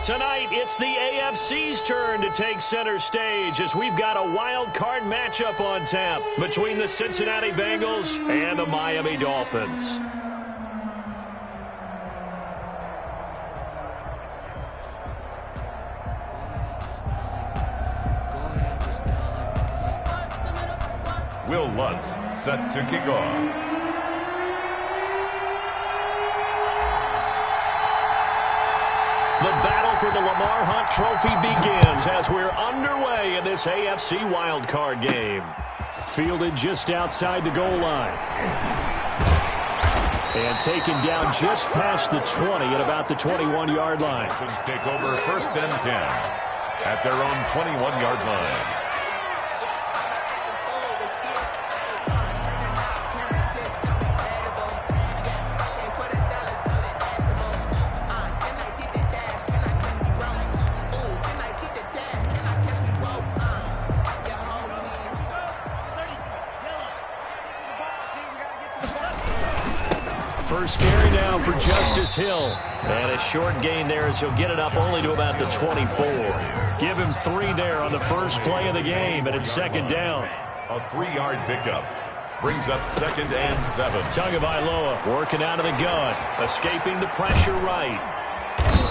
Tonight, it's the AFC's turn to take center stage as we've got a wild card matchup on tap between the Cincinnati Bengals and the Miami Dolphins. Will Lutz set to kick off. The battle for the Lamar Hunt Trophy begins as we're underway in this AFC wildcard game. Fielded just outside the goal line. And taken down just past the 20 at about the 21-yard line. Dolphins take over 1st and 10 at their own 21-yard line. First carry now for Justice Hill. And a short gain there as he'll get it up only to about the 24. Give him 3 there on the first play of the game, and it's 2nd down. A 3-yard pickup brings up 2nd and 7. Tagovailoa working out of the gun, escaping the pressure right.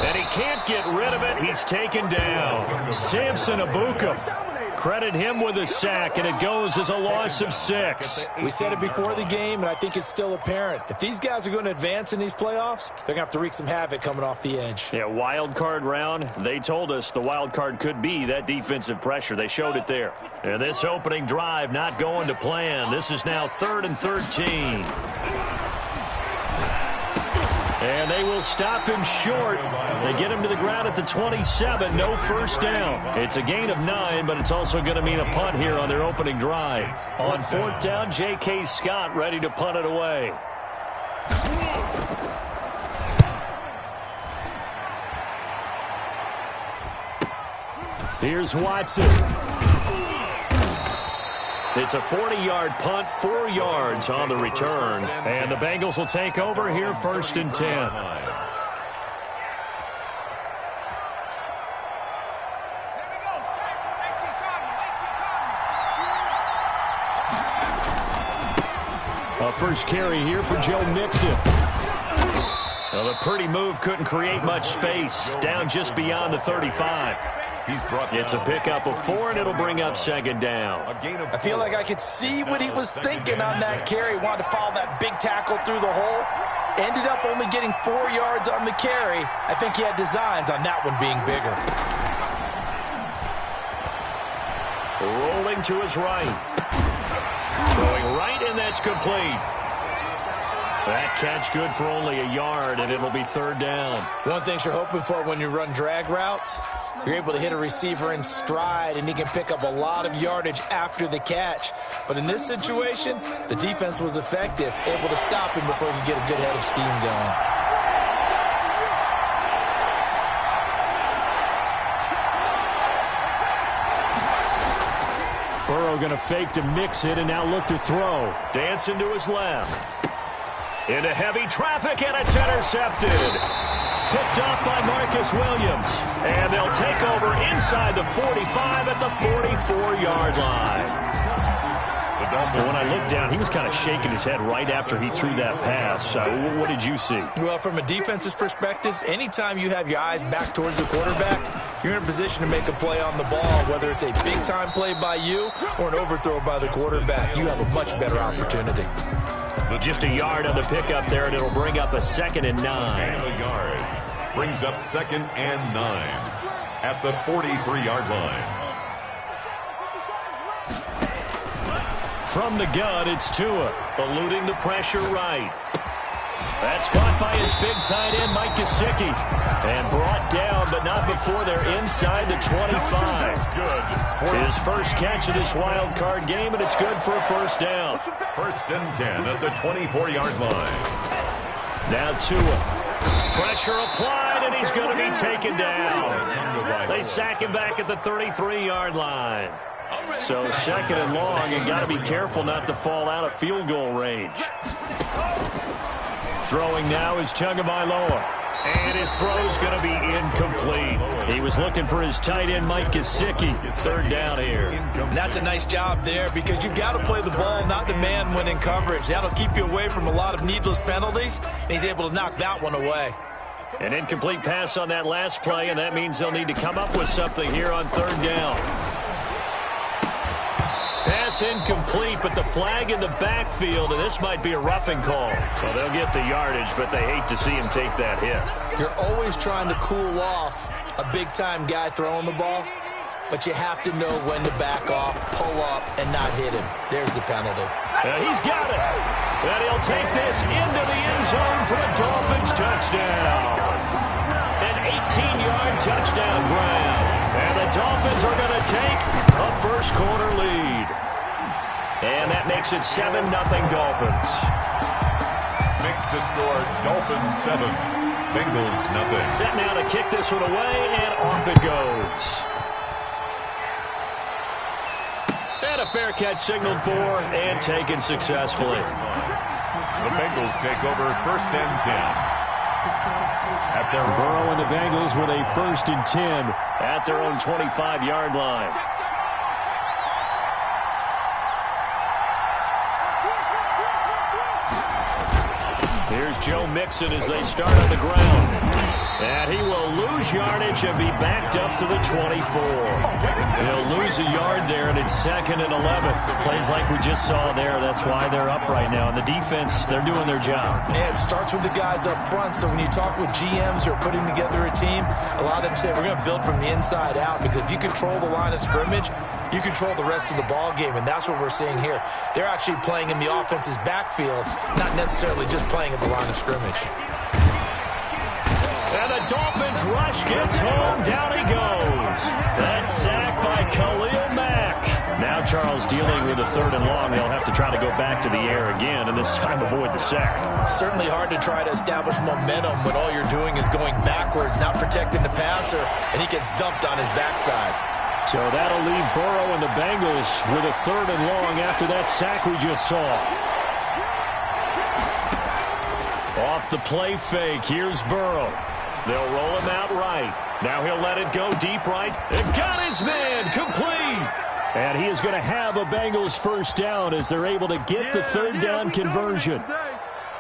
And he can't get rid of it. He's taken down. Samson Ebukam. Credit him with a sack, and it goes as a loss of 6. We said it before the game, and I think it's still apparent. If these guys are going to advance in these playoffs, they're going to have to wreak some havoc coming off the edge. Yeah, wild card round. They told us the wild card could be that defensive pressure. They showed it there. And this opening drive not going to plan. This is now 3rd and 13. And they will stop him short. They get him to the ground at the 27. No first down. It's a gain of 9, but it's also going to mean a punt here on their opening drive. On 4th down, J.K. Scott ready to punt it away. Here's Watson. It's a 40-yard punt, 4 yards on the return. And the Bengals will take over here 1st and 10. A first carry here for Joe Mixon. Well, the pretty move couldn't create much space. Down just beyond the 35. It's a pickup of 4, and it'll bring up 2nd down. I feel like I could see what he was thinking on that carry. Wanted to follow that big tackle through the hole. Ended up only getting 4 yards on the carry. I think he had designs on that one being bigger. Rolling to his right. Throwing right, and that's complete. That catch good for only a yard, and it'll be 3rd down. One thing you're hoping for when you run drag routes, you're able to hit a receiver in stride, and he can pick up a lot of yardage after the catch. But in this situation, the defense was effective, able to stop him before he could get a good head of steam going. Burrow going to fake to mix it and now look to throw. Dancing to his left. Into heavy traffic, and it's intercepted. Picked up by Marcus Williams. And they'll take over inside the 45 at the 44-yard line. And when I looked down, he was kind of shaking his head right after he threw that pass. What did you see? Well, from a defense's perspective, anytime you have your eyes back towards the quarterback, you're in a position to make a play on the ball, whether it's a big-time play by you or an overthrow by the quarterback. You have a much better opportunity. Just a yard on the pickup there, and it'll bring up a 2nd and 9. And a yard brings up 2nd and 9 at the 43-yard line. From the gun, it's Tua, eluding the pressure right. That's caught by his big tight end, Mike Gesicki. And brought down, but not before they're inside the 25. Good. His first catch of this wild card game, and it's good for a 1st down. 1st and 10 at the 24-yard line. Now Tua. Pressure applied, and he's going to be taken down. They sack him back at the 33-yard line. So 2nd and long, and got to be careful not to fall out of field goal range. Throwing now is Tagovailoa. And his throw's going to be incomplete. He was looking for his tight end, Mike Gesicki. Third down here. And that's a nice job there because you've got to play the ball, not the man when in coverage. That'll keep you away from a lot of needless penalties, and he's able to knock that one away. An incomplete pass on that last play, and that means they'll need to come up with something here on third down. Pass incomplete, but the flag in the backfield, and this might be a roughing call. Well, they'll get the yardage, but they hate to see him take that hit. You're always trying to cool off a big-time guy throwing the ball, but you have to know when to back off, pull up, and not hit him. There's the penalty. He's got it. And he'll take this into the end zone for a Dolphins touchdown. An 18-yard touchdown grab. And the Dolphins are going to take a first-quarter lead. And that makes it 7-0 Dolphins. Makes the score Dolphins 7, Bengals nothing. Set now to kick this one away, and off it goes. And a fair catch signaled for and taken successfully. The Bengals take over first and 10. Burrow and the Bengals with a first and 10 at their own 25-yard line. Here's Joe Mixon as they start on the ground. And he will lose yardage and be backed up to the 24. He'll lose a yard there, and it's 2nd and 11. Plays like we just saw there. That's why they're up right now. And the defense, they're doing their job. Yeah, it starts with the guys up front. So when you talk with GMs who are putting together a team, a lot of them say we're going to build from the inside out, because if you control the line of scrimmage, you control the rest of the ball game, and that's what we're seeing here. They're actually playing in the offense's backfield, not necessarily just playing at the line of scrimmage. And the Dolphins rush gets home. Down he goes. That's sacked by Khalil Mack. Now Charles dealing with a 3rd and long. They'll have to try to go back to the air again, and this time avoid the sack. Certainly hard to try to establish momentum when all you're doing is going backwards, not protecting the passer, and he gets dumped on his backside. So that'll leave Burrow and the Bengals with a 3rd and long after that sack we just saw. Off the play fake, here's Burrow. They'll roll him out right. Now he'll let it go deep right. And got his man complete. And he is going to have a Bengals first down as they're able to get the 3rd down conversion.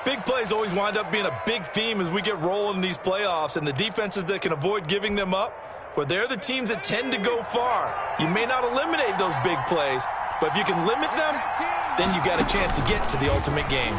Big plays always wind up being a big theme as we get rolling in these playoffs, and the defenses that can avoid giving them up, but they're the teams that tend to go far. You may not eliminate those big plays, but if you can limit them, then you got a chance to get to the ultimate game.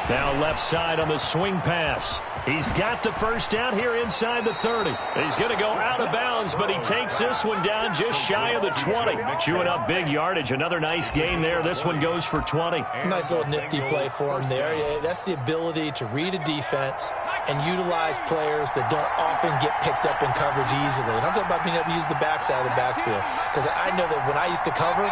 Now left side on the swing pass. He's got the first down here inside the 30. He's going to go out of bounds, but he takes this one down just shy of the 20. Chewing up big yardage. Another nice gain there. This one goes for 20. Nice little nifty play for him there. Yeah, that's the ability to read a defense and utilize players that don't often get picked up in coverage easily. And I'm talking about being able to use the backside of the backfield. Because I know that when I used to cover,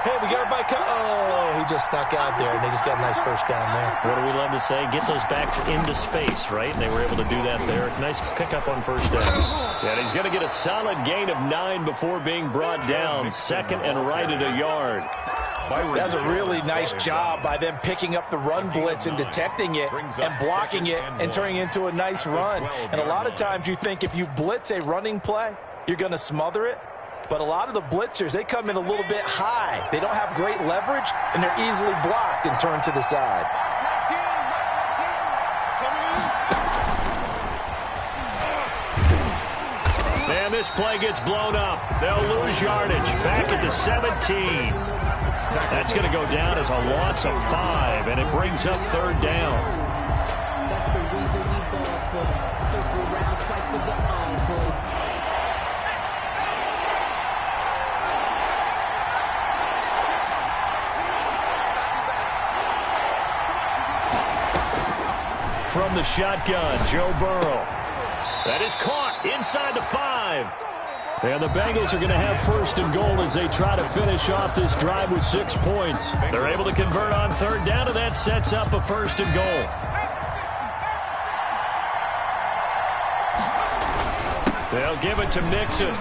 hey, we got everybody oh, he just snuck out there, and they just got a nice first down there. What do we love to say? Get those backs into space, right? And they were able to do that there. Nice pickup on first down. And he's going to get a solid gain of 9 before being brought down. 2nd and right at a yard. That's a really nice job by them picking up the run blitz and detecting it and blocking it and turning it into a nice run. And a lot of times you think if you blitz a running play, you're going to smother it. But a lot of the blitzers, they come in a little bit high. They don't have great leverage, and they're easily blocked and turned to the side. And this play gets blown up. They'll lose yardage. Back at the 17. That's going to go down as a loss of 5, and it brings up 3rd down. That's the reason we ball for. Circle around twice for the encore. From the shotgun, Joe Burrow. That is caught inside the 5. And the Bengals are going to have 1st and goal as they try to finish off this drive with 6 points. They're able to convert on 3rd down, and that sets up a 1st and goal. They'll give it to Mixon.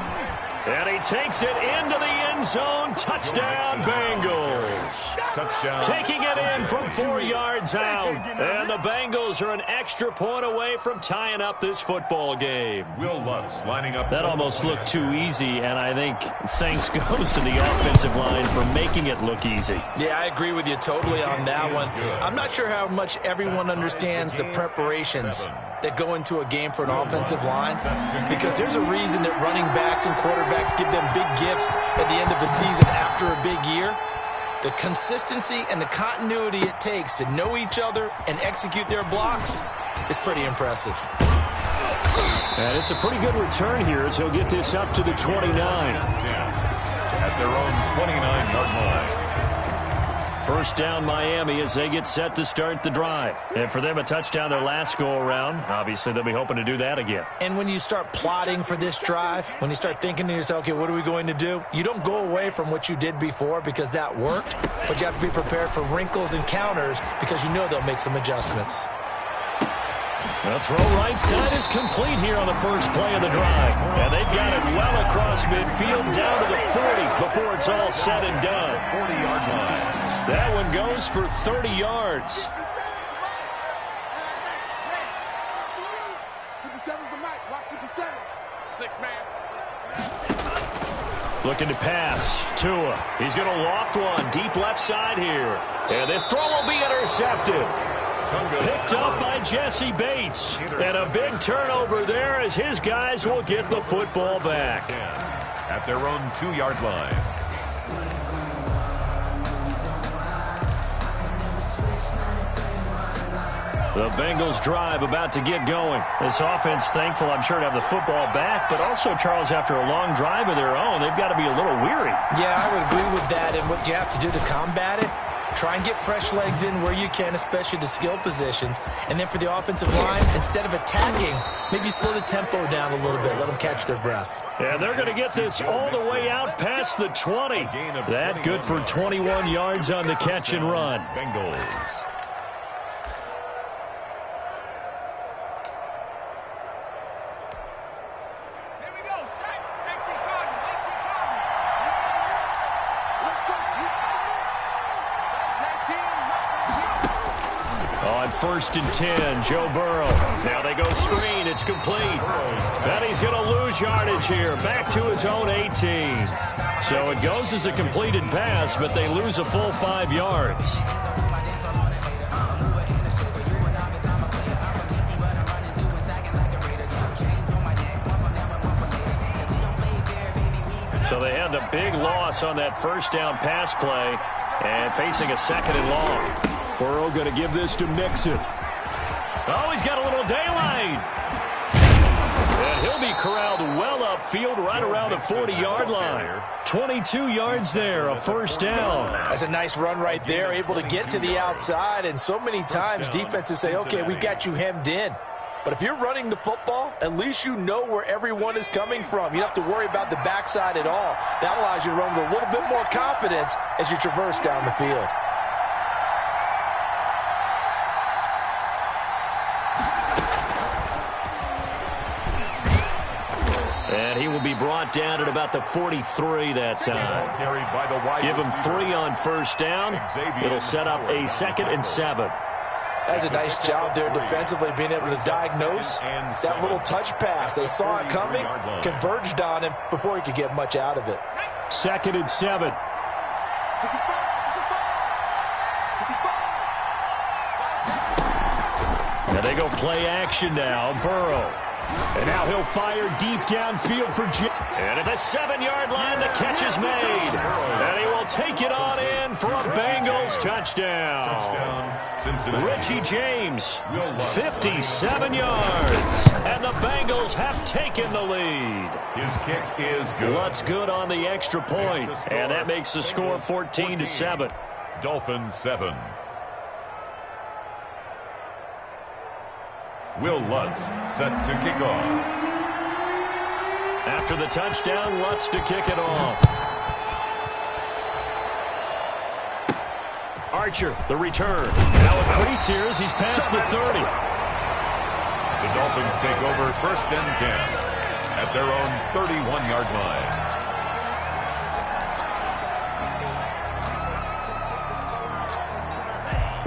And he takes it into the end zone. Touchdown, Bengals. Touchdown. Taking it in from 4 yards out. And the Bengals are an extra point away from tying up this football game. Will Lutz lining up. That almost looked too easy, and I think thanks goes to the offensive line for making it look easy. Yeah, I agree with you totally on that one. I'm not sure how much everyone understands the preparations that go into a game for an offensive line, because there's a reason that running backs and quarterbacks give them big gifts at the end of the season after a big year. The consistency and the continuity it takes to know each other and execute their blocks is pretty impressive. And it's a pretty good return here as he'll get this up to the 29. At their own 29-yard line. First down, Miami, as they get set to start the drive. And for them, a touchdown their last go-around. Obviously, they'll be hoping to do that again. And when you start plotting for this drive, when you start thinking to yourself, okay, what are we going to do? You don't go away from what you did before because that worked, but you have to be prepared for wrinkles and counters because you know they'll make some adjustments. The throw right side is complete here on the first play of the drive. And they've got it well across midfield down to the 40 before it's all said and done. 40-yard line. That one goes for 30 yards. 57's the mic. Watch 57. 6-man. Looking to pass. Tua. He's going to loft one deep left side here. And this throw will be intercepted. Picked up by Jesse Bates. And a big turnover there as his guys will get the football back. At their own 2-yard line. The Bengals drive about to get going. This offense thankful, I'm sure, to have the football back, but also, Charles, after a long drive of their own, they've got to be a little weary. Yeah, I would agree with that, and what you have to do to combat it, try and get fresh legs in where you can, especially the skill positions. And then for the offensive line, instead of attacking, maybe slow the tempo down a little bit, let them catch their breath. And they're going to get this all the way out past the 20. That good for 21 yards on the catch and run. Bengals. On 1st and 10, Joe Burrow. Now they go screen. It's complete. And he's going to lose yardage here. Back to his own 18. So it goes as a completed pass, but they lose a full 5 yards. So they had the big loss on that first down pass play and facing a 2nd and long. Burrow going to give this to Mixon. Oh, he's got a little daylight. And he'll be corralled well upfield right around the 40-yard line. 22 yards there, a first down. That's a nice run right there, able to get to the outside. And so many times defenses say, okay, we've got you hemmed in. But if you're running the football, at least you know where everyone is coming from. You don't have to worry about the backside at all. That allows you to run with a little bit more confidence as you traverse down the field. And he will be brought down at about the 43 that time. Give him 3 on first down. It'll set up a 2nd and 7. That's a nice job there defensively, being able to diagnose that little touch pass. They saw it coming, converged on him before he could get much out of it. 2nd and 7. Now they go play action now. Burrow. And now he'll fire deep downfield for Jim. And at the 7-yard line, the catch is made. And he will take it on in for a Bengals touchdown. Richie James, 57 yards. And the Bengals have taken the lead. His kick is good. Lutz good on the extra point. And that makes the score 14-7. Dolphins 7. Will Lutz set to kick off. After the touchdown, Lutz to kick it off. Archer, the return. Now a crease here as he's past the 30. The Dolphins take over 1st and 10 at their own 31-yard line.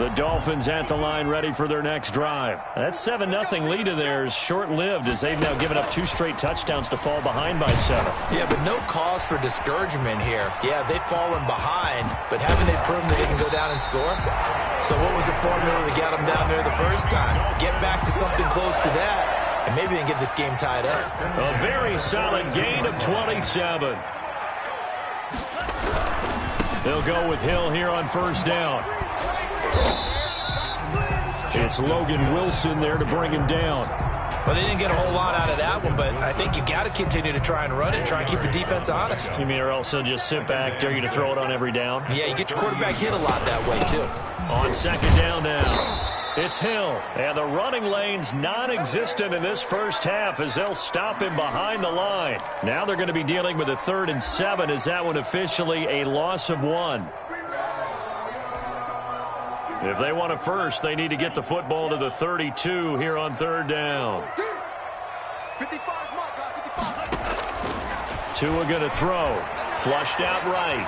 The Dolphins at the line ready for their next drive. That 7-0 lead of theirs short-lived as they've now given up 2 straight touchdowns to fall behind by 7. Yeah, but no cause for discouragement here. Yeah, they've fallen behind, but haven't they proven that they can go down and score? So what was the formula that got them down there the first time? Get back to something close to that, and maybe they can get this game tied up. A very solid gain of 27. They'll go with Hill here on first down. It's Logan Wilson there to bring him down. Well, they didn't get a whole lot out of that one, but I think you got to continue to try and run it, try and keep the defense honest. You mean or else they'll just sit back, dare you to throw it on every down? Yeah, you get your quarterback hit a lot that way, too. On second down now, it's Hill. And the running lane's non-existent in this first half as they'll stop him behind the line. Now they're going to be dealing with a 3rd and 7 as that one officially a loss of 1. If they want a first, they need to get the football to the 32 here on 3rd down. 55, mark, 55. Tua going to throw. Flushed out right.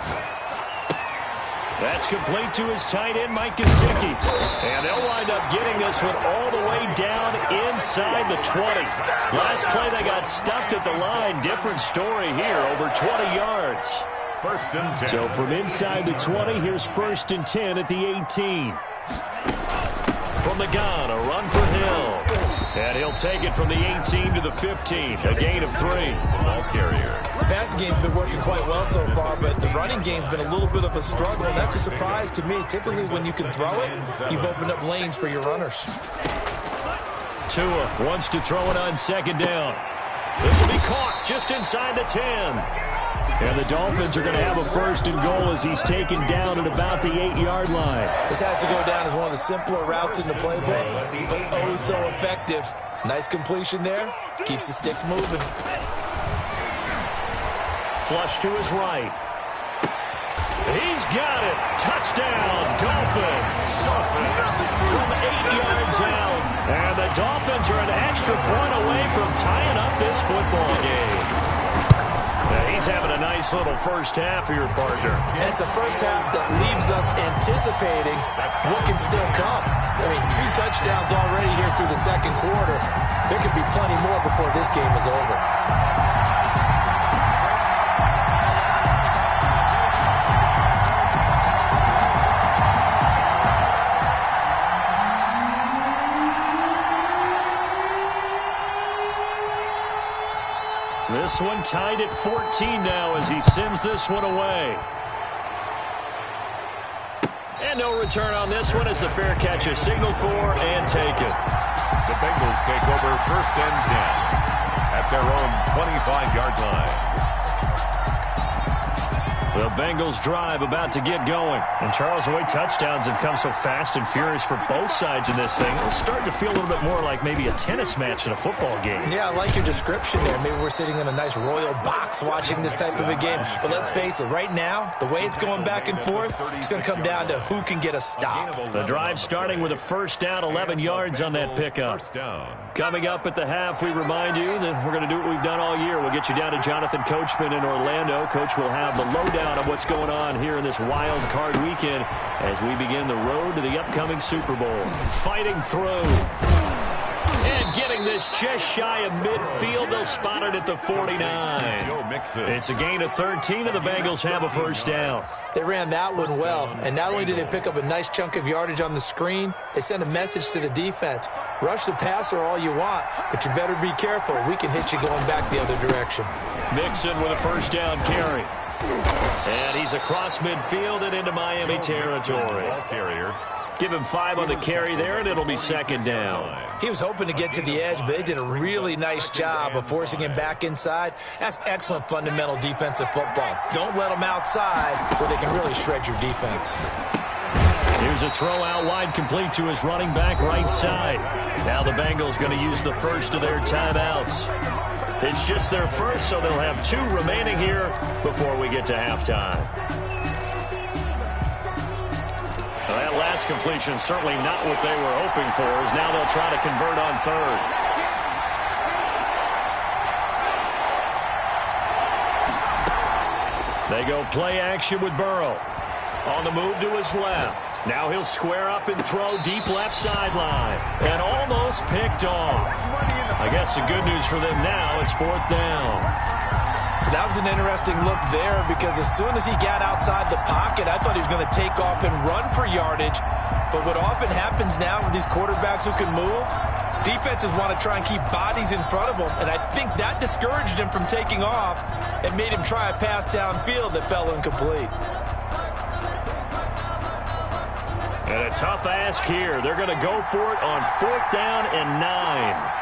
That's complete to his tight end, Mike Gesicki. And they'll wind up getting this one all the way down inside the 20. Last play, they got stuffed at the line. Different story here, over 20 yards. 1st and 10. So from inside the 20, here's 1st and 10 at the 18. From the gun, a run for Hill. And he'll take it from the 18 to the 15. A gain of 3. Ball carrier. The passing game's been working quite well so far, but the running game's been a little bit of a struggle, and that's a surprise to me. Typically, when you can throw it, you've opened up lanes for your runners. Tua wants to throw it on second down. This will be caught just inside the 10. And the Dolphins are going to have a 1st and goal as he's taken down at about the 8-yard line. This has to go down as one of the simpler routes in the playbook, but oh so effective. Nice completion there. Keeps the sticks moving. Flush to his right. He's got it. Touchdown, Dolphins. From 8 yards out. And the Dolphins are an extra point away from tying up this football game. He's having a nice little first half for your partner. And it's a first half that leaves us anticipating what can still come. I mean, 2 touchdowns already here through the second quarter. There could be plenty more before this game is over. This one tied at 14 now as he sends this one away. And no return on this one as the fair catch is signaled for and taken. The Bengals take over 1st and 10 at their own 25-yard line. The Bengals drive about to get going. And Charles, the way touchdowns have come so fast and furious for both sides in this thing, it's starting to feel a little bit more like maybe a tennis match in a football game. Yeah, I like your description there. Maybe we're sitting in a nice royal box watching this type of a game. But let's face it, right now, the way it's going back and forth, it's going to come down to who can get a stop. The drive starting with a 1st down, 11 yards on that pickup. Coming up at the half, we remind you that we're going to do what we've done all year. We'll get you down to Jonathan Coachman in Orlando. Coach will have the lowdown of what's going on here in this wild card weekend as we begin the road to the upcoming Super Bowl. Fighting through. And getting this just shy of midfield. They'll spot it at the 49. It's a gain of 13, and the Bengals have a 1st down. They ran that one well, and not only did they pick up a nice chunk of yardage on the screen, they sent a message to the defense. Rush the passer all you want, but you better be careful. We can hit you going back the other direction. Mixon with a 1st down carry. And he's across midfield and into Miami territory. Give him 5 on the carry there, and it'll be 2nd down. He was hoping to get to the edge, but they did a really nice job of forcing him back inside. That's excellent fundamental defensive football. Don't let them outside where they can really shred your defense. Here's a throw out wide, complete to his running back right side. Now the Bengals going to use the first of their timeouts. It's just their first, so they'll have 2 remaining here before we get to halftime. Well, that last completion certainly not what they were hoping for, as now they'll try to convert on 3rd. They go play action with Burrow. On the move to his left. Now he'll square up and throw deep left sideline. And almost picked off. I guess the good news for them now, it's 4th down. That was an interesting look there because as soon as he got outside the pocket, I thought he was going to take off and run for yardage. But what often happens now with these quarterbacks who can move, defenses want to try and keep bodies in front of them, and I think that discouraged him from taking off and made him try a pass downfield that fell incomplete. And a tough ask here. They're going to go for it on 4th down and 9.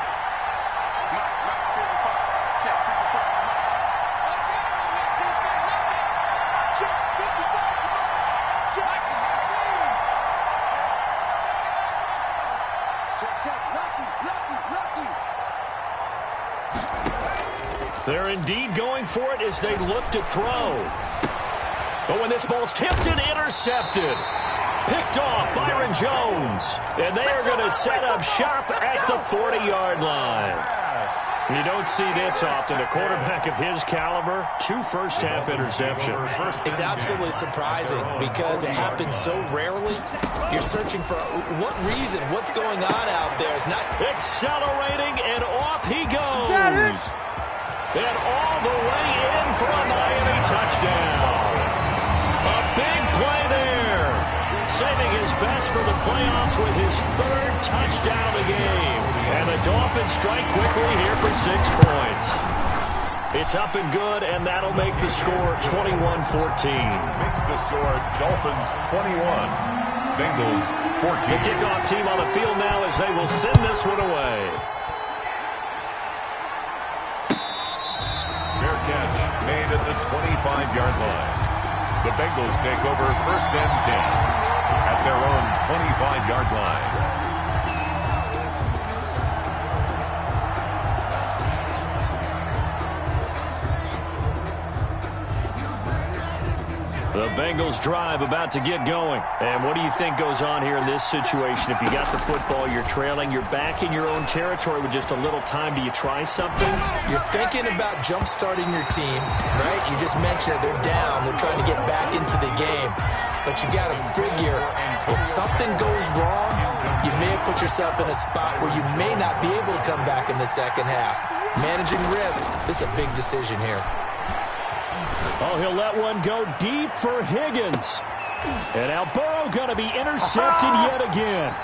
They're indeed going for it as they look to throw. But when this ball's tipped and intercepted, picked off Byron Jones. And they are going to set up shop at the 40-yard line. You don't see this often. A quarterback of his caliber, 2 first-half interceptions. It's absolutely surprising because it happens so rarely. You're searching for what reason, what's going on out there. It's not accelerating, and off he goes. And all the way in for a Miami touchdown. A big play there. Saving his best for the playoffs with his 3rd touchdown of the game. And the Dolphins strike quickly here for 6 points. It's up and good, and that'll make the score 21-14. Makes the score Dolphins 21, Bengals 14. The kickoff team on the field now as they will send this one away. Fair catch made at the 25-yard line. The Bengals take over 1st and 10 at their own 25-yard line. The Bengals drive about to get going. And what do you think goes on here in this situation? If you got the football, you're trailing, you're back in your own territory with just a little time. Do you try something? You're thinking about jump-starting your team, right? You just mentioned it. They're down. They're trying to get back into the game. But you got to figure if something goes wrong, you may have put yourself in a spot where you may not be able to come back in the second half. Managing risk, this is a big decision here. Oh, he'll let one go deep for Higgins. And now Burrow going to be intercepted yet again.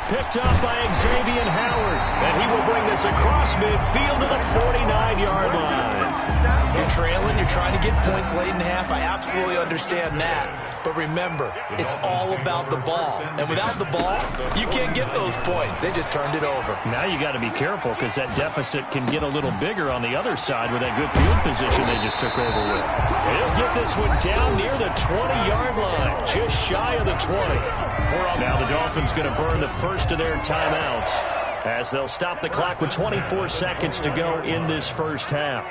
Picked up by Xavier Howard. And he will bring this across midfield to the 49-yard line. You're trailing. You're trying to get points late in half. I absolutely understand that. But remember, it's all about the ball. And without the ball, you can't get those points. They just turned it over. Now you got to be careful because that deficit can get a little bigger on the other side with that good field position they just took over with. And he'll get this one down near the 20-yard line, just shy of the 20. Now the Dolphins going to burn the first of their timeouts as they'll stop the clock with 24 seconds to go in this first half.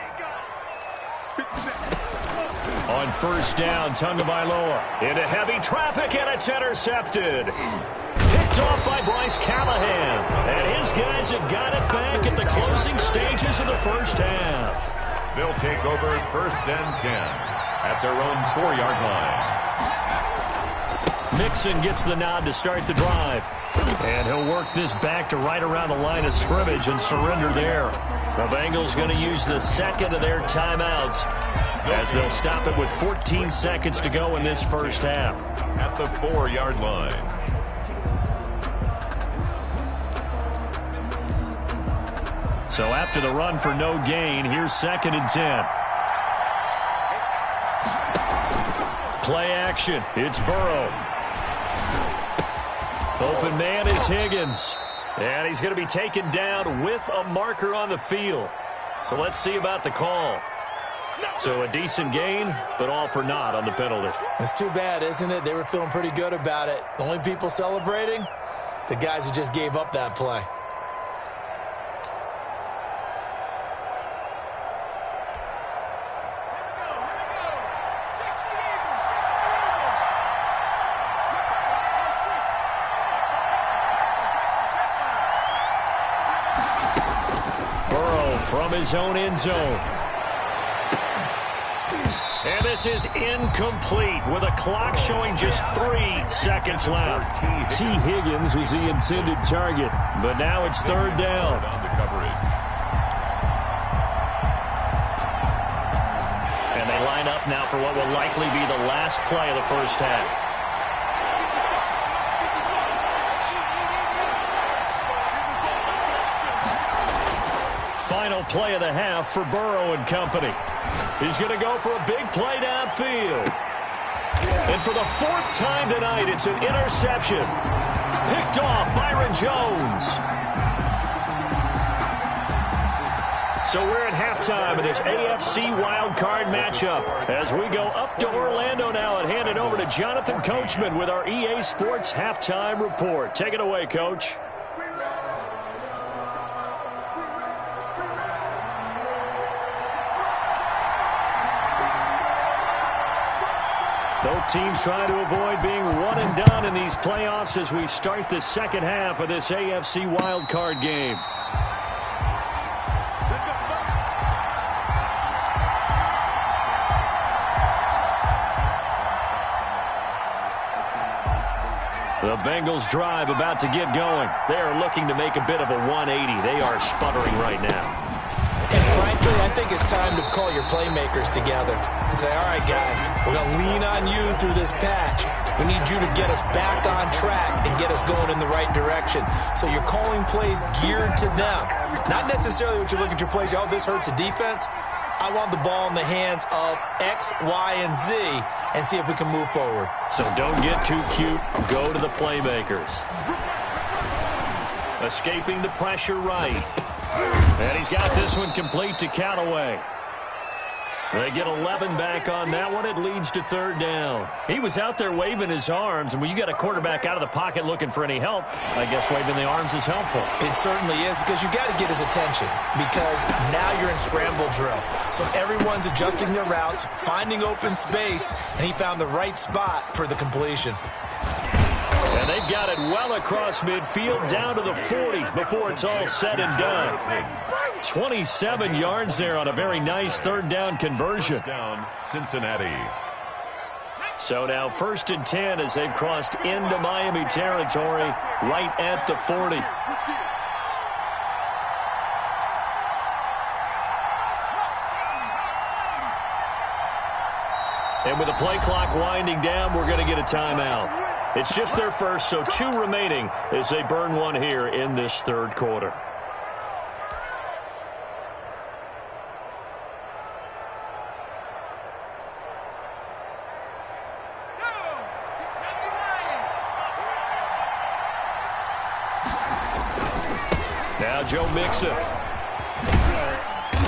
On 1st down, Tagovailoa into heavy traffic, and it's intercepted. Picked off by Bryce Callahan. And his guys have got it back at the closing stages of the first half. They'll take over 1st and 10 at their own 4-yard line. Mixon gets the nod to start the drive. And he'll work this back to right around the line of scrimmage and surrender there. The Bengals going to use the second of their timeouts as they'll stop it with 14 seconds to go in this first half. At the 4-yard line. So after the run for no gain, here's 2nd and 10. Play action. It's Burrow. Open man is Higgins. And he's going to be taken down with a marker on the field. So let's see about the call. So a decent gain, but all for naught on the penalty. It's too bad, isn't it? They were feeling pretty good about it. The only people celebrating, the guys who just gave up that play. Burrow from his own end zone. And this is incomplete with a clock showing just 3 seconds left. T. Higgins was the intended target, but now it's third down. And they line up now for what will likely be the last play of the first half. Final play of the half for Burrow and company. He's going to go for a big play downfield. And for the 4th time tonight, it's an interception. Picked off Byron Jones. So we're at halftime of this AFC wildcard matchup. As we go up to Orlando now and hand it over to Jonathan Coachman with our EA Sports halftime report. Take it away, Coach. Both teams trying to avoid being one and done in these playoffs as we start the second half of this AFC wildcard game. The Bengals drive about to get going. They are looking to make a bit of a 180. They are sputtering right now. And frankly, I think it's time to call your playmakers together and say, all right, guys, we're going to lean on you through this patch. We need you to get us back on track and get us going in the right direction. So you're calling plays geared to them. Not necessarily what you look at your plays, oh, this hurts the defense. I want the ball in the hands of X, Y, and Z and see if we can move forward. So don't get too cute. Go to the playmakers. Escaping the pressure right. And he's got this one complete to Callaway. They get 11 back on that one. It leads to third down. He was out there waving his arms, and when you got a quarterback out of the pocket looking for any help, I guess waving the arms is helpful. It certainly is, because you got to get his attention, because now you're in scramble drill. So everyone's adjusting their routes, finding open space, and he found the right spot for the completion. And they've got it well across midfield down to the 40 before it's all said and done. 27 yards there on a very nice third down conversion. Down Cincinnati. So now 1st and 10 as they've crossed into Miami territory right at the 40. And with the play clock winding down, we're going to get a timeout. It's just their first, so 2 remaining as they burn one here in this third quarter. Now Joe Mixon.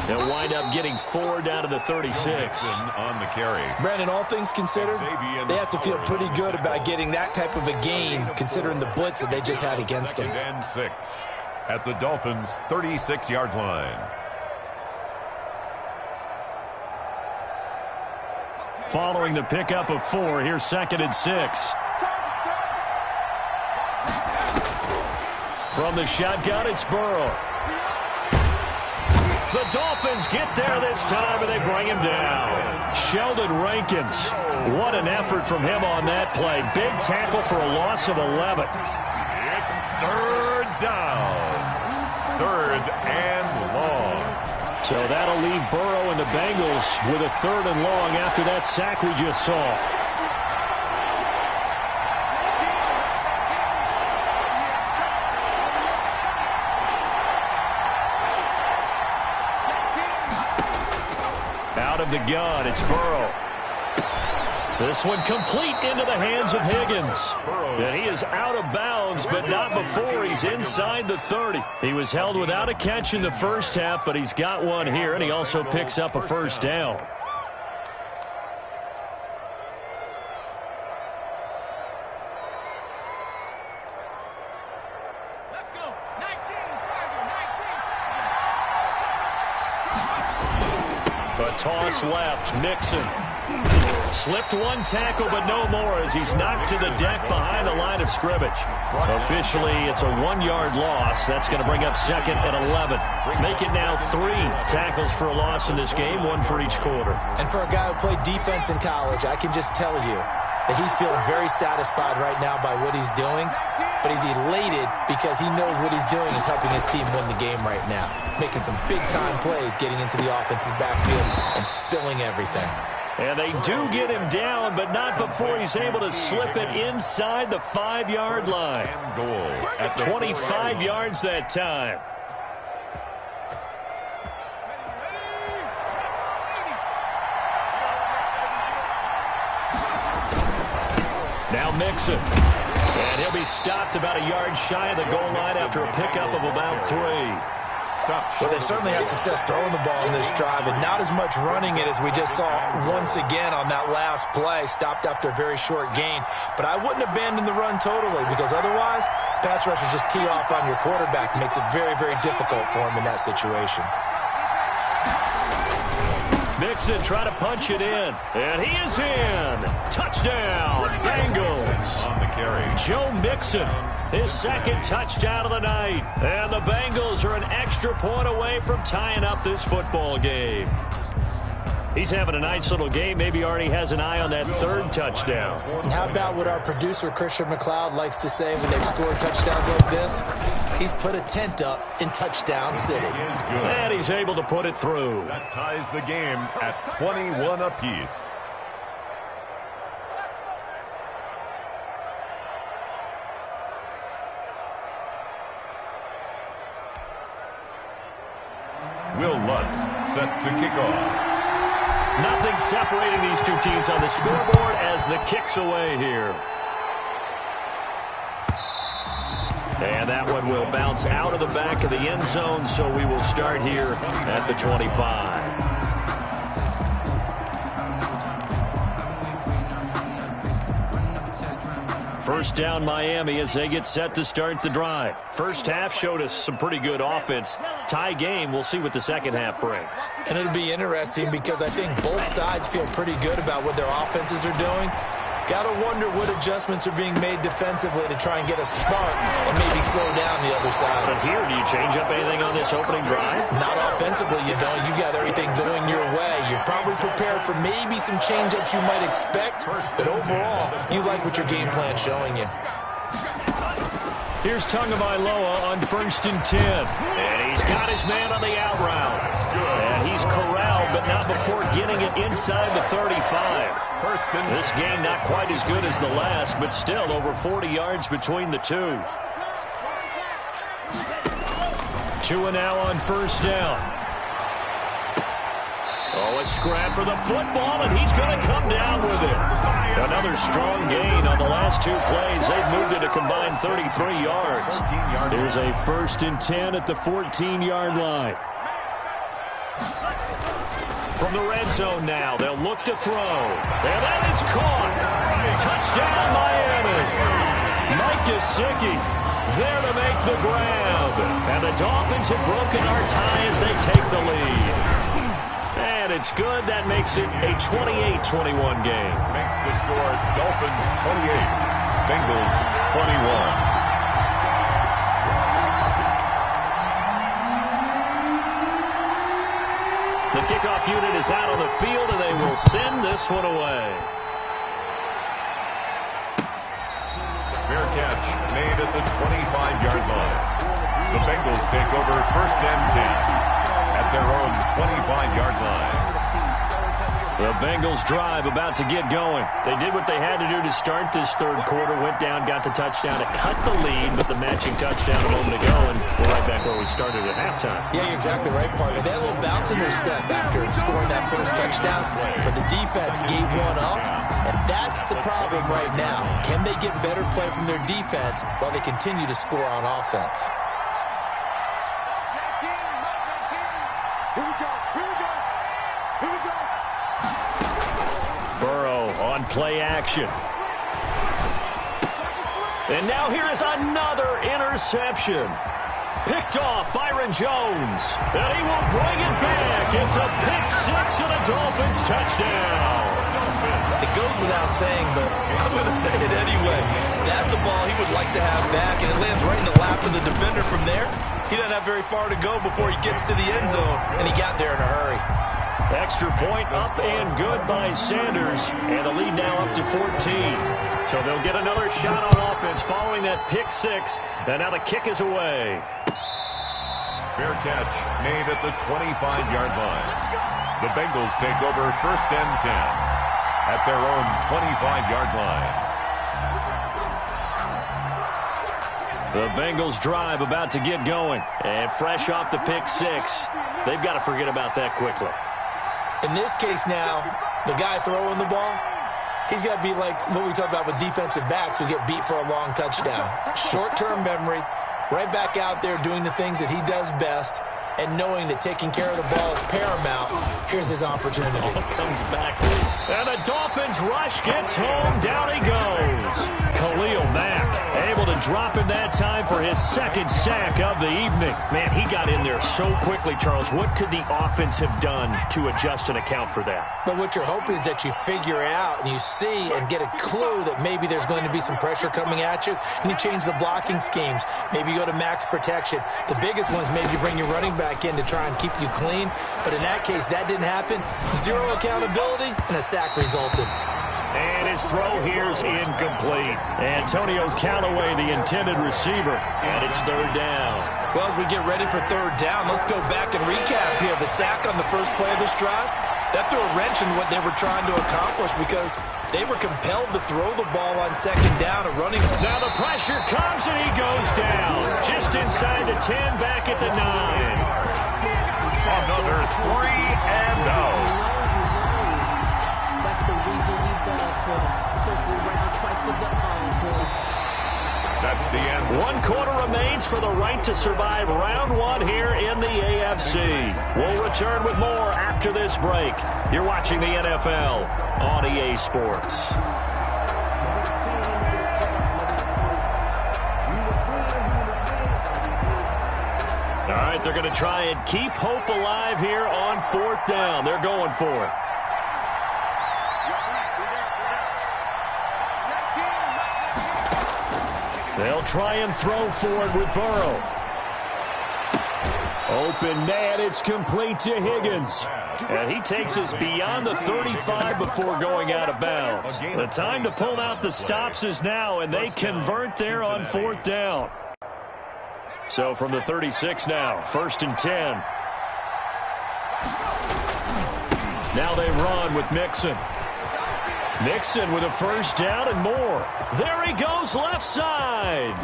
They'll wind up getting 4 down to the 36. On the carry. Brandon, all things considered, they have to feel pretty good about getting that type of a gain, considering the blitz that they just had against them. 2nd and 6 at the Dolphins' 36-yard line. Following the pickup of 4, here's 2nd and 6. From the shotgun, it's Burrow. The Dolphins get there this time, and they bring him down. Sheldon Rankins, what an effort from him on that play. Big tackle for a loss of 11. It's third down. 3rd and long. So that'll leave Burrow and the Bengals with a 3rd and long after that sack we just saw. Out of the gun, it's Burrow. This one complete into the hands of Higgins. And he is out of bounds, but not before he's inside the 30. He was held without a catch in the first half, but he's got one here, and he also picks up a first down. Let's go. 19, Tiger, 19, Tiger. A toss left, Mixon. Slipped one tackle, but no more as he's knocked to the deck behind the line of scrimmage. Officially, it's a 1-yard loss. That's going to bring up second and 11. Make it now 3 tackles for a loss in this game, 1 for each quarter. And for a guy who played defense in college, I can just tell you that he's feeling very satisfied right now by what he's doing, but he's elated because he knows what he's doing is helping his team win the game right now, making some big-time plays, getting into the offense's backfield and spilling everything. And they do get him down, but not before he's able to slip it inside the 5-yard line. Goal at 25 yards that time. Now Mixon. And he'll be stopped about a yard shy of the goal line after a pickup of about 3. Well, they certainly had success throwing the ball in this drive and not as much running it as we just saw once again on that last play. Stopped after a very short gain. But I wouldn't abandon the run totally because otherwise, pass rushers just tee off on your quarterback. Makes it very, very difficult for him in that situation. Mixon trying to punch it in. And he is in. Touchdown, Bengals. On the carry. Joe Mixon, his second touchdown of the night. And the Bengals are an extra point away from tying up this football game. He's having a nice little game. Maybe already has an eye on that 3rd touchdown. And how about what our producer, Christian McLeod, likes to say when they've scored touchdowns like this? He's put a tent up in Touchdown City. And he's able to put it through. That ties the game at 21 apiece. Will Lutz set to kick off. Nothing separating these two teams on the scoreboard as the kick's away here. And that one will bounce out of the back of the end zone, so we will start here at the 25. First down Miami as they get set to start the drive. First half showed us some pretty good offense. Tie game, we'll see what the second half brings. And it'll be interesting because I think both sides feel pretty good about what their offenses are doing. Got to wonder what adjustments are being made defensively to try and get a spark and maybe slow down the other side. But here, do you change up anything on this opening drive? Not offensively, you don't. You got everything going your way. You're probably prepared for maybe some change-ups you might expect, but overall, you like what your game plan's showing you. Here's Tagovailoa on 1st and 10. And he's got his man on the out route. And he's corralled, but not before getting it inside the 35. This game not quite as good as the last, but still over 40 yards between the two. Tua now on 1st down. Oh, a scrap for the football, and he's going to come down with it. Another strong gain on the last 2 plays. They've moved it a combined 33 yards. Here's a 1st and 10 at the 14-yard line. From the red zone now, they'll look to throw. And that is caught. Touchdown, Miami. Mike Gesicki there to make the grab. And the Dolphins have broken our tie as they take the lead. And it's good. That makes it a 28-21 game. Makes the score Dolphins 28, Bengals 21. The kickoff unit is out on the field, and they will send this one away. Fair catch made at the 25-yard line. The Bengals take over 1st and 10 at their own 25-yard line. The Bengals drive about to get going. They did what they had to do to start this 3rd quarter. Went down, got the touchdown to cut the lead, but the matching touchdown a moment ago, and we're right back where we started at halftime. Yeah, you're exactly right, partner. They had a little bounce in their step after scoring that first touchdown, but the defense gave one up, and that's the problem right now. Can they get better play from their defense while they continue to score on offense? Burrow on play action. And now here is another interception. Picked off Byron Jones. And he will bring it back. It's a pick 6 and a Dolphins touchdown. It goes without saying, but I'm going to say it anyway. That's a ball he would like to have back, and it lands right in the lap of the defender from there. He doesn't have very far to go before he gets to the end zone, and he got there in a hurry. Extra point up and good by Sanders, and the lead now up to 14. So they'll get another shot on offense following that pick six, and now the kick is away. Fair catch made at the 25-yard line. The Bengals take over first and 10 at their own 25-yard line. The Bengals drive about to get going, and fresh off the pick six, they've got to forget about that quickly. In this case now, the guy throwing the ball, he's got to be like what we talk about with defensive backs who get beat for a long touchdown. Short-term memory, right back out there doing the things that he does best, and knowing that taking care of the ball is paramount. Here's his opportunity. Ball comes back, and the Dolphins rush gets home. Down he goes. Khalil Mack able to drop in that time for his second sack of the evening. Man, he got in there so quickly, Charles. What could the offense have done to adjust and account for that? But what you're hoping is that you figure out and you see and get a clue that maybe there's going to be some pressure coming at you, and you change the blocking schemes. Maybe you go to max protection. The biggest one is maybe you bring your running back in to try and keep you clean. But in that case, that didn't happen. Zero accountability, and a sack resulted. And his throw here's incomplete. Antonio Callaway, the intended receiver, and it's third down. Well, as we get ready for third down, let's go back and recap here. The sack on the first play of this drive, that threw a wrench in what they were trying to accomplish because they were compelled to throw the ball on second down. Now the pressure comes, and he goes down. Just inside the 10, back at the 9. Another 3 and out. That's the reason we ball for. Circle round twice for the encore. That's the end. 1 quarter remains for the right to survive round 1 here in the AFC. We'll return with more after this break. You're watching the NFL on EA Sports. All right, they're going to try and keep hope alive here on fourth down. They're going for it. They'll try and throw for it with Burrow. Open man, it's complete to Higgins. And he takes us beyond the 35 before going out of bounds. The time to pull out the stops is now, and they convert there on fourth down. So from the 36 now, first and 10. Now they run with Mixon. Mixon with a first down and more. There he goes left side.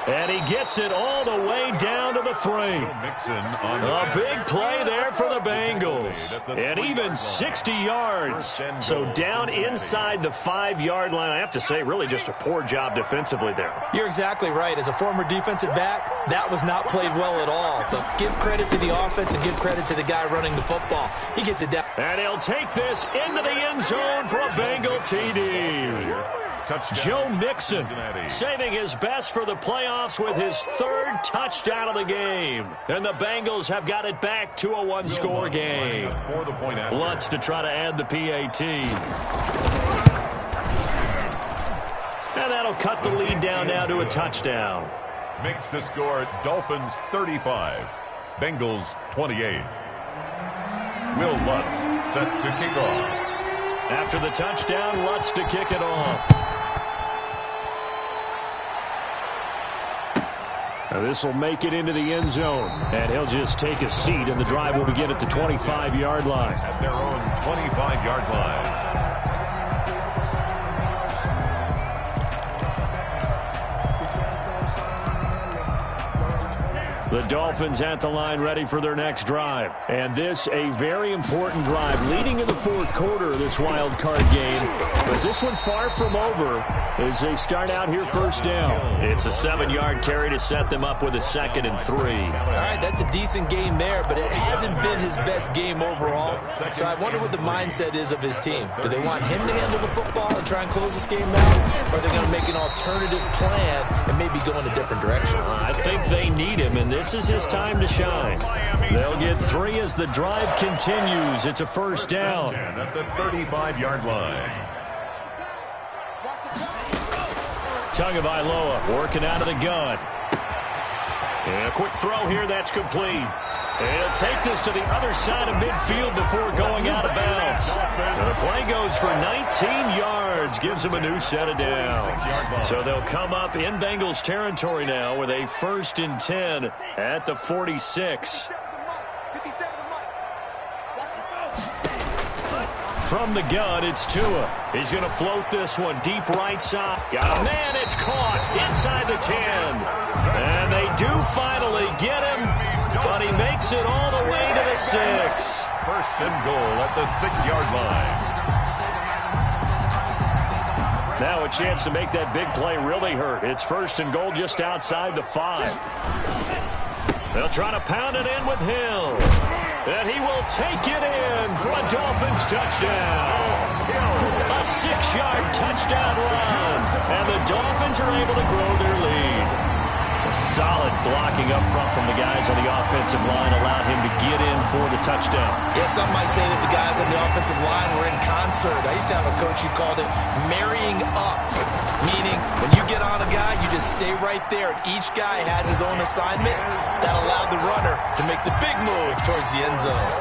And he gets it all the way down to the 3. A big play there for the Bengals. And even 60 yards. So down inside the 5-yard line. I have to say, really just a poor job defensively there. You're exactly right. As a former defensive back, that was not played well at all. But give credit to the offense and give credit to the guy running the football. He gets it down. And he'll take this into the end zone for a Bengal TD. Joe Mixon saving his best for the playoffs with his 3rd touchdown of the game. And the Bengals have got it back to a 1-score game. Lutz to try to add the PAT. And that'll cut the lead down now to a touchdown. Makes the score Dolphins 35, Bengals 28. Will Lutz set to kick off. After the touchdown, Lutz to kick it off. Now this will make it into the end zone, and he'll just take a seat, and the drive will begin at the 25-yard line. At their own 25-yard line. The Dolphins at the line ready for their next drive. And this a very important drive leading in the 4th quarter of this wild card game. But this one far from over as they start out here first down. It's a 7-yard carry to set them up with a 2nd and 3. All right, that's a decent game there, but it hasn't been his best game overall. So I wonder what the mindset is of his team. Do they want him to handle the football and try and close this game out? Or are they going to make an alternative plan and maybe go in a different direction? I think they need him in this is his time to shine. They'll get 3 as the drive continues. It's a first down. At the 35-yard line. Tagovailoa working out of the gun. And a quick throw here that's complete. And he'll take this to the other side of midfield before going out of bounds. And the play goes for 19 yards, gives him a new set of downs. So they'll come up in Bengals territory now with a 1st and 10 at the 46. From the gun, it's Tua. He's going to float this one deep right side. Got a man, it's caught inside the 10. And they do finally get him, but he makes it all the way to the 6. 1st and goal at the 6-yard line. Now a chance to make that big play really hurt. It's 1st and goal just outside the 5. They'll try to pound it in with Hill. And he will take it in for a Dolphins touchdown. A 6-yard touchdown run. And the Dolphins are able to grow their lead. A solid blocking up front from the guys on the offensive line allowed him to get in for the touchdown. Yeah, some might say that the guys on the offensive line were in concert. I used to have a coach who called it marrying up, meaning when you get on a guy, you just stay right there, and each guy has his own assignment. That allowed the runner to make the big move towards the end zone.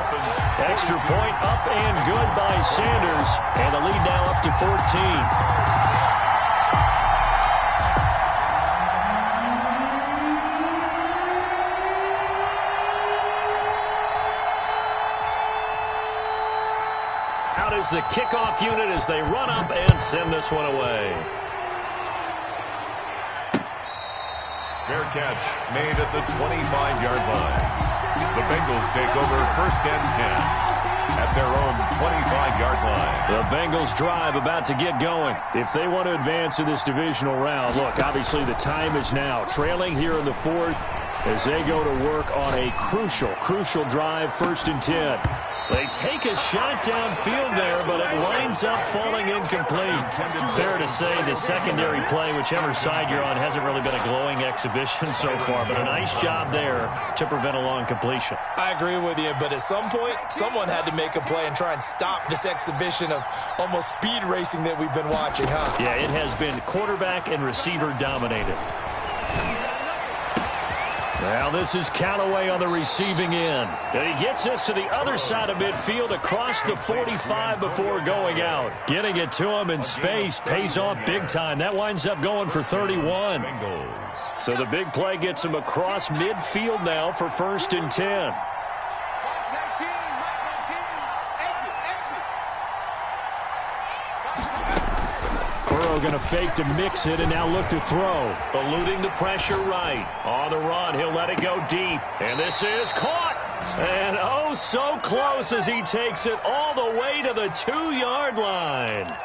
Extra point up and good by Sanders, and the lead now up to 14. Is the kickoff unit as they run up and send this one away. Fair catch made at the 25-yard line. The Bengals take over 1st and 10 at their own 25-yard line. The Bengals drive about to get going. If they want to advance in this divisional round, look, obviously the time is now. Trailing here in the 4th as they go to work on a crucial drive, 1st and 10. They take a shot downfield there, but it winds up falling incomplete. Fair to say the secondary play, whichever side you're on, hasn't really been a glowing exhibition so far, but a nice job there to prevent a long completion. I agree with you, but at some point, someone had to make a play and try and stop this exhibition of almost speed racing that we've been watching, huh? Yeah, it has been quarterback and receiver dominated. Well, this is Callaway on the receiving end. And he gets this to the other side of midfield across the 45 before going out. Getting it to him in space pays off big time. That winds up going for 31. So the big play gets him across midfield now for 1st and 10. Going to fake to mix it and now look to throw. Eluding the pressure right. On the run, he'll let it go deep. And this is caught. And oh, so close as he takes it all the way to the 2-yard line.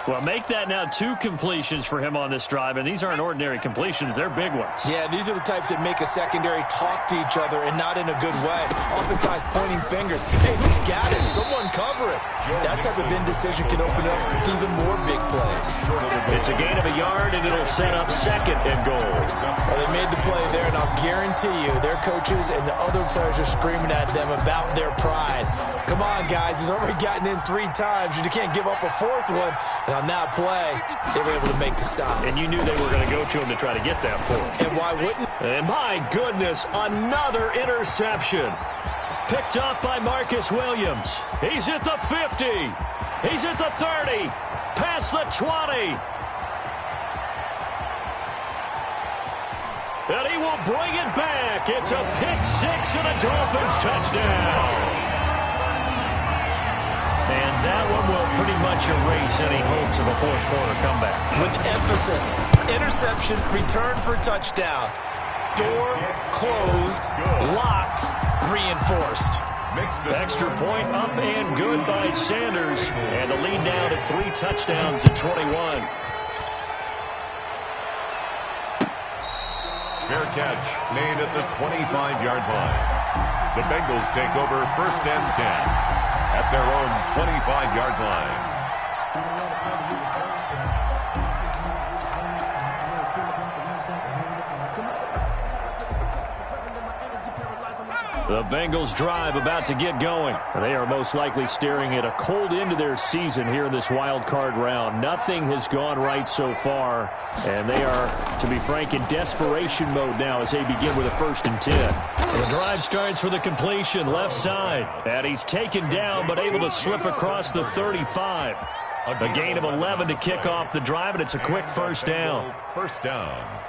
Well, make that now 2 completions for him on this drive, and these aren't ordinary completions. They're big ones. Yeah, these are the types that make a secondary talk to each other and not in a good way. Oftentimes pointing fingers. Hey, who's got it? Someone cover it. That type of indecision can open up even more big plays. It's a gain of a yard, and it'll set up 2nd and goal. Well, they made the play there, and I'll guarantee you their coaches and the other players are screaming at them about their pride. Come on, guys. He's already gotten in 3 times. You can't give up a 4th one. And on that play, they were able to make the stop. And you knew they were going to go to him to try to get that 4th. And why wouldn't? And my goodness, another interception. Picked up by Marcus Williams. He's at the 50. He's at the 30. Past the 20. And he will bring it back. It's a pick 6 and a Dolphins touchdown. And that one will pretty much erase any hopes of a 4th quarter comeback. With emphasis, interception, return for touchdown. Door closed, locked, reinforced. Extra point up and good by Sanders. And the lead now to 3 touchdowns at 21. Fair catch made at the 25-yard line. The Bengals take over 1st and 10 at their own 25-yard line. The Bengals drive about to get going. They are most likely staring at a cold end to their season here in this wild card round. Nothing has gone right so far, and they are, to be frank, in desperation mode now as they begin with a 1st and 10. The drive starts with a completion left side, and he's taken down but able to slip across the 35. A gain of 11 to kick off the drive, and it's a quick 1st down. 1st down.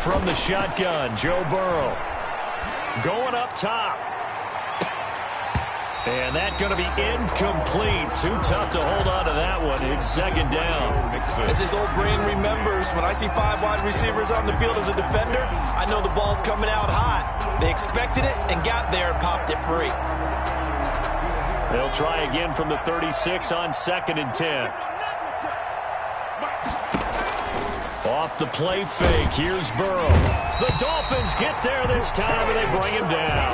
From the shotgun, Joe Burrow going up top. And that's going to be incomplete. Too tough to hold on to that one. It's 2nd down. As his old brain remembers, when I see 5 wide receivers on the field as a defender, I know the ball's coming out hot. They expected it and got there and popped it free. They'll try again from the 36 on 2nd and 10. Off the play fake, here's Burrow. The Dolphins get there this time, and they bring him down.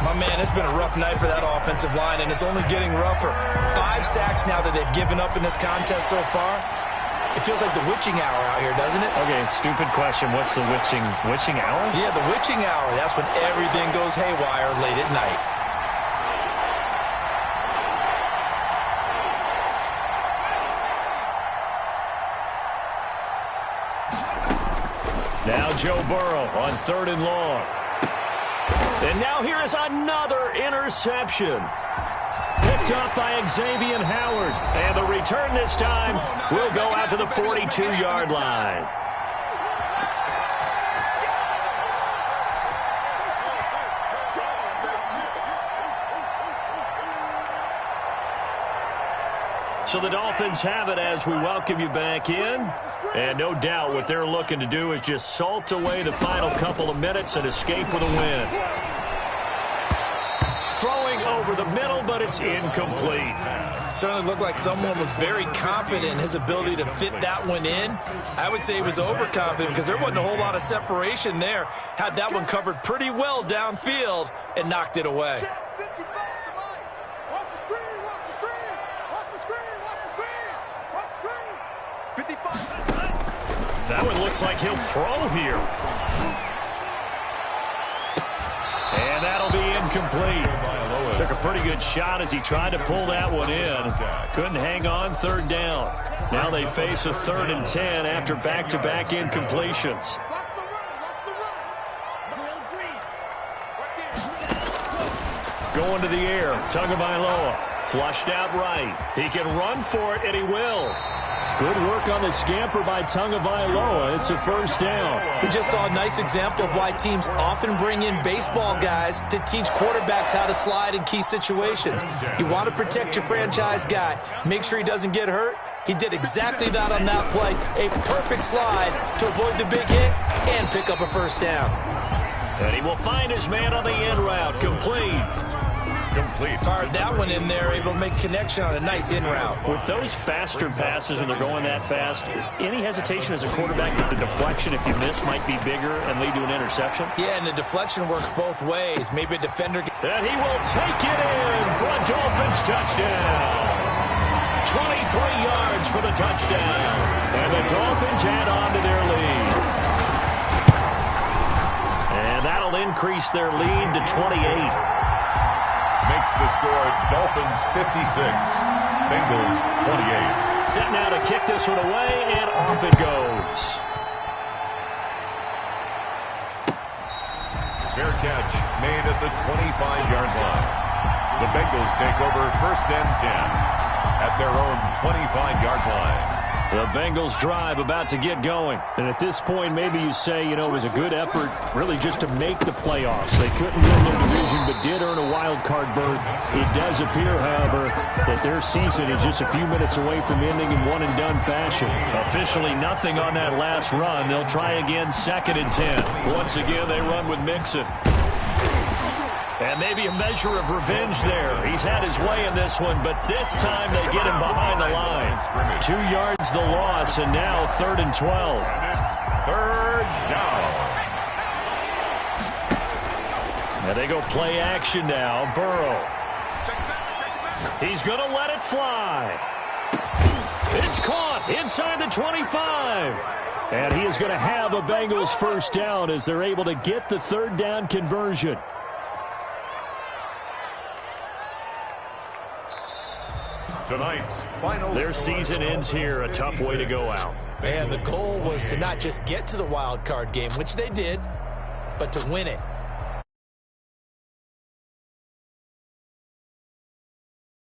My man, it's been a rough night for that offensive line, and it's only getting rougher. 5 sacks now that they've given up in this contest so far. It feels like the witching hour out here, doesn't it? Okay, stupid question. What's the witching hour? Yeah, the witching hour. That's when everything goes haywire late at night. Now Joe Burrow on 3rd and long. And now here is another interception. Picked up by Xavier Howard. And the return this time will go out to the 42-yard line. So the Dolphins have it as we welcome you back in. And no doubt what they're looking to do is just salt away the final couple of minutes and escape with a win. Throwing over the middle, but it's incomplete. Certainly looked like someone was very confident in his ability to fit that one in. I would say he was overconfident because there wasn't a whole lot of separation there. Had that one covered pretty well downfield and knocked it away. That one looks like he'll throw here. And that'll be incomplete. Took a pretty good shot as he tried to pull that one in. Couldn't hang on, 3rd down. Now they face a 3rd and 10 after back-to-back incompletions. Going to the air, Tagovailoa. Flushed out right. He can run for it, and he will. Good work on the scamper by Tagovailoa. It's a 1st down. We just saw a nice example of why teams often bring in baseball guys to teach quarterbacks how to slide in key situations. You want to protect your franchise guy. Make sure he doesn't get hurt. He did exactly that on that play. A perfect slide to avoid the big hit and pick up a 1st down. And he will find his man on the in route. Complete. Fired that one in there, able to make connection on a nice in route. With those faster passes when they're going that fast, any hesitation as a quarterback that the deflection, if you miss, might be bigger and lead to an interception? Yeah, and the deflection works both ways. Maybe a defender... And he will take it in for a Dolphins touchdown. 23 yards for the touchdown. And the Dolphins add on to their lead. And that'll increase their lead to 28. Makes the score Dolphins 56, Bengals 28. Set now to kick this one away, and off it goes. Fair catch made at the 25-yard line. The Bengals take over 1st and 10 at their own 25-yard line. The Bengals drive about to get going. And at this point, maybe you say, you know, it was a good effort really just to make the playoffs. They couldn't win their division but did earn a wild card berth. It does appear, however, that their season is just a few minutes away from ending in one-and-done fashion. Officially nothing on that last run. They'll try again 2nd and 10. Once again, they run with Mixon. And maybe a measure of revenge there. He's had his way in this one, but this time they get him behind the line. 2 yards the loss, and now 3rd and 12. And it's 3rd down. And they go play action now. Burrow. He's going to let it fly. It's caught inside the 25. And he is going to have a Bengals first down as they're able to get the 3rd down conversion. Tonight's final. Their season ends here. A tough way to go out. Man, the goal was to not just get to the wild card game, which they did, but to win it.